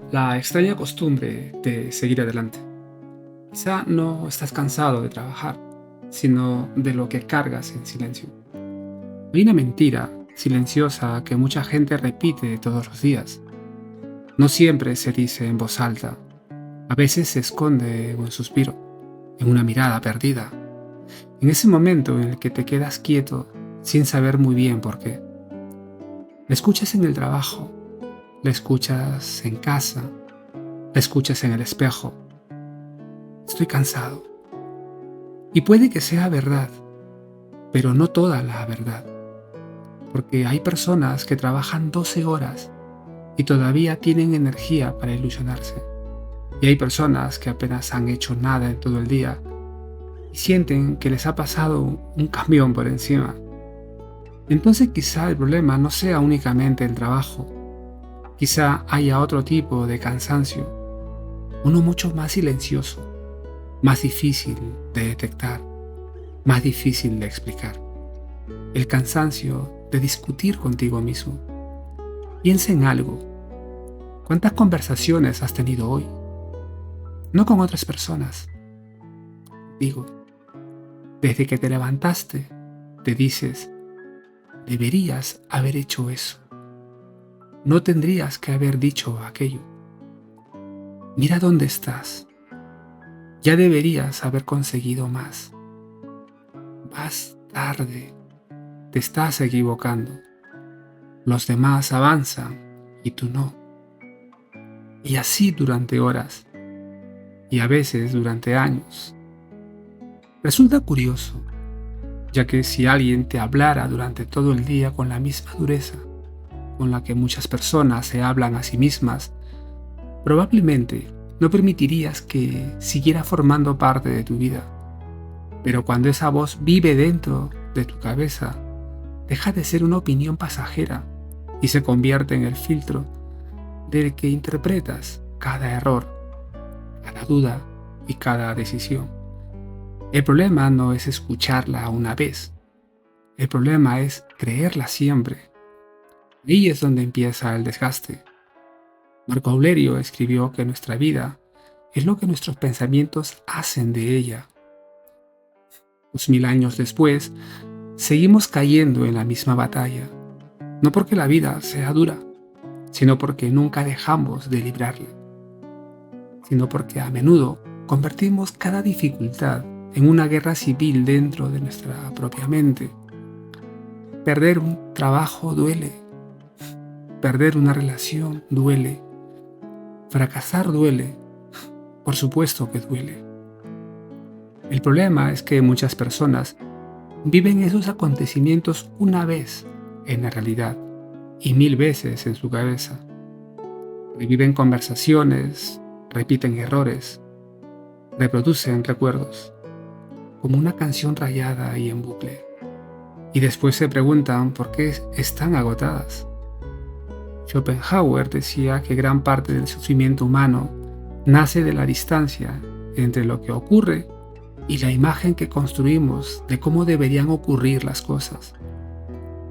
La extraña costumbre de seguir adelante. Quizá no estás cansado de trabajar, sino de lo que cargas en silencio. Hay una mentira silenciosa que mucha gente repite todos los días. No siempre se dice en voz alta. A veces se esconde en un suspiro, en una mirada perdida, en ese momento en el que te quedas quieto sin saber muy bien por qué. La escuchas en el trabajo, la escuchas en casa, la escuchas en el espejo. Estoy cansado. Y puede que sea verdad, pero no toda la verdad, porque hay personas que trabajan 12 horas y todavía tienen energía para ilusionarse. Y hay personas que apenas han hecho nada en todo el día y sienten que les ha pasado un camión por encima. Entonces quizá el problema no sea únicamente el trabajo, quizá haya otro tipo de cansancio, uno mucho más silencioso, más difícil de detectar, más difícil de explicar. El cansancio de discutir contigo mismo. Piensa en algo. ¿Cuántas conversaciones has tenido hoy? No con otras personas. Digo, desde que te levantaste, te dices, deberías haber hecho eso. No tendrías que haber dicho aquello. Mira dónde estás. Ya deberías haber conseguido más. Vas tarde. Te estás equivocando. Los demás avanzan y tú no. Y así durante horas. Y a veces durante años. Resulta curioso, ya que si alguien te hablara durante todo el día con la misma dureza con la que muchas personas se hablan a sí mismas, probablemente no permitirías que siguiera formando parte de tu vida. Pero cuando esa voz vive dentro de tu cabeza, deja de ser una opinión pasajera y se convierte en el filtro del que interpretas cada error, cada duda y cada decisión. El problema no es escucharla una vez, el problema es creerla siempre. Ahí es donde empieza el desgaste. Marco Aurelio escribió que nuestra vida es lo que nuestros pensamientos hacen de ella. 2000 años después, seguimos cayendo en la misma batalla, no porque la vida sea dura, sino porque nunca dejamos de librarla, sino porque a menudo convertimos cada dificultad en una guerra civil dentro de nuestra propia mente. Perder un trabajo duele, perder una relación duele, fracasar duele, por supuesto que duele. El problema es que muchas personas viven esos acontecimientos una vez en la realidad y 1000 veces en su cabeza. Reviven conversaciones, repiten errores, reproducen recuerdos, como una canción rayada y en bucle. Y después se preguntan por qué están agotadas. Schopenhauer decía que gran parte del sufrimiento humano nace de la distancia entre lo que ocurre y la imagen que construimos de cómo deberían ocurrir las cosas.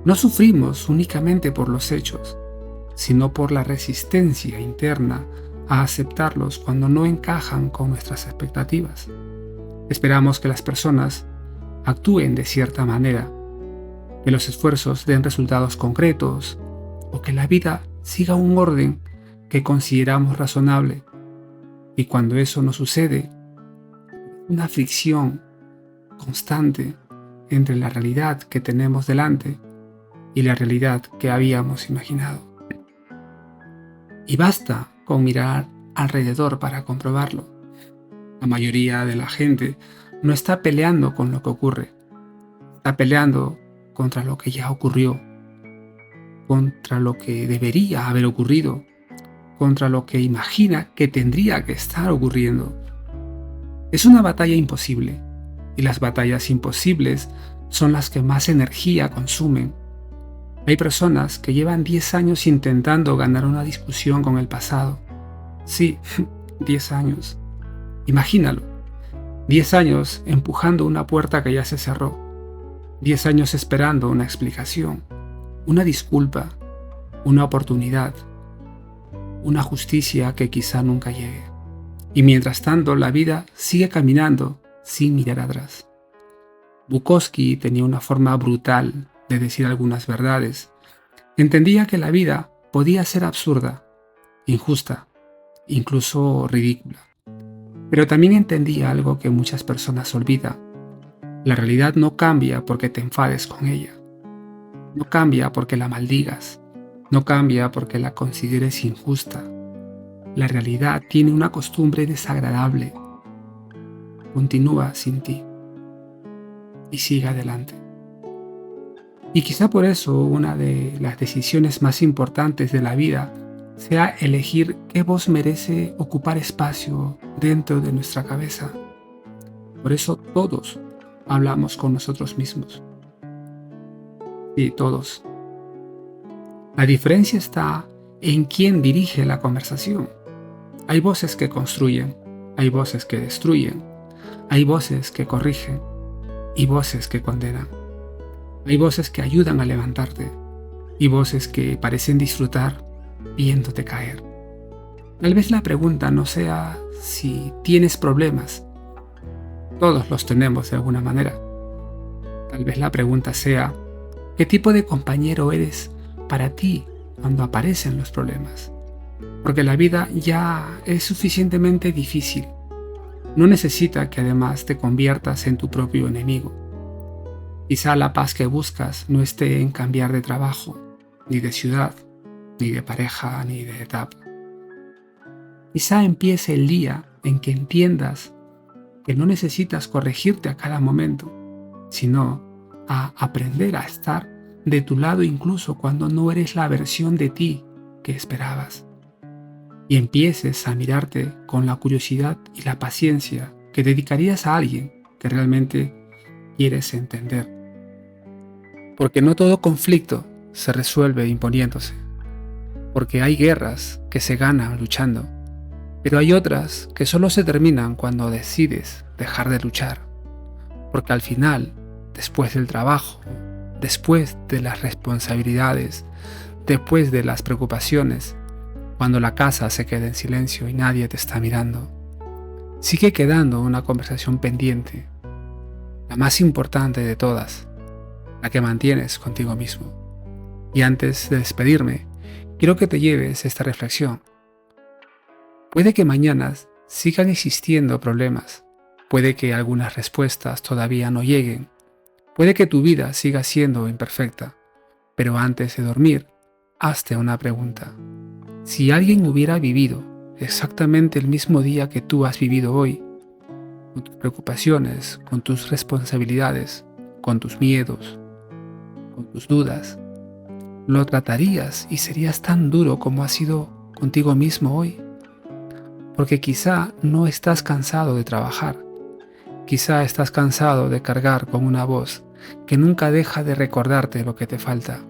No sufrimos únicamente por los hechos, sino por la resistencia interna a aceptarlos cuando no encajan con nuestras expectativas. Esperamos que las personas actúen de cierta manera, que los esfuerzos den resultados concretos o que la vida siga un orden que consideramos razonable. Y cuando eso no sucede, una fricción constante entre la realidad que tenemos delante y la realidad que habíamos imaginado. Y basta con mirar alrededor para comprobarlo. La mayoría de la gente no está peleando con lo que ocurre, está peleando contra lo que ya ocurrió, contra lo que debería haber ocurrido, contra lo que imagina que tendría que estar ocurriendo. Es una batalla imposible, y las batallas imposibles son las que más energía consumen. Hay personas que llevan 10 años intentando ganar una discusión con el pasado. Sí, 10 años. Imagínalo. 10 años empujando una puerta que ya se cerró. 10 años esperando una explicación, una disculpa, una oportunidad, una justicia que quizá nunca llegue. Y mientras tanto, la vida sigue caminando sin mirar atrás. Bukowski tenía una forma brutal de decir algunas verdades. Entendía que la vida podía ser absurda, injusta, incluso ridícula. Pero también entendía algo que muchas personas olvidan. La realidad no cambia porque te enfades con ella. No cambia porque la maldigas. No cambia porque la consideres injusta. La realidad tiene una costumbre desagradable. Continúa sin ti. Y sigue adelante. Y quizá por eso una de las decisiones más importantes de la vida sea elegir qué voz merece ocupar espacio dentro de nuestra cabeza. Por eso todos hablamos con nosotros mismos. Sí, todos. La diferencia está en quién dirige la conversación. Hay voces que construyen, hay voces que destruyen, hay voces que corrigen y voces que condenan. Hay voces que ayudan a levantarte y voces que parecen disfrutar viéndote caer. Tal vez la pregunta no sea si tienes problemas. Todos los tenemos de alguna manera. Tal vez la pregunta sea ¿qué tipo de compañero eres para ti cuando aparecen los problemas? Porque la vida ya es suficientemente difícil. No necesita que además te conviertas en tu propio enemigo. Quizá la paz que buscas no esté en cambiar de trabajo, ni de ciudad, ni de pareja, ni de etapa. Quizá empiece el día en que entiendas que no necesitas corregirte a cada momento, sino a aprender a estar de tu lado incluso cuando no eres la versión de ti que esperabas. Y empieces a mirarte con la curiosidad y la paciencia que dedicarías a alguien que realmente quieres entender. Porque no todo conflicto se resuelve imponiéndose. Porque hay guerras que se ganan luchando, pero hay otras que solo se terminan cuando decides dejar de luchar. Porque al final, después del trabajo, después de las responsabilidades, después de las preocupaciones, cuando la casa se queda en silencio y nadie te está mirando, sigue quedando una conversación pendiente, la más importante de todas, la que mantienes contigo mismo. Y antes de despedirme, quiero que te lleves esta reflexión. Puede que mañana sigan existiendo problemas, puede que algunas respuestas todavía no lleguen, puede que tu vida siga siendo imperfecta, pero antes de dormir, hazte una pregunta. Si alguien hubiera vivido exactamente el mismo día que tú has vivido hoy, con tus preocupaciones, con tus responsabilidades, con tus miedos, con tus dudas, ¿lo tratarías y serías tan duro como has sido contigo mismo hoy? Porque quizá no estás cansado de trabajar, quizá estás cansado de cargar con una voz que nunca deja de recordarte lo que te falta.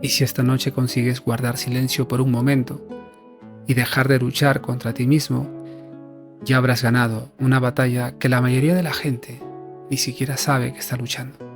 Y si esta noche consigues guardar silencio por un momento y dejar de luchar contra ti mismo, ya habrás ganado una batalla que la mayoría de la gente ni siquiera sabe que está luchando.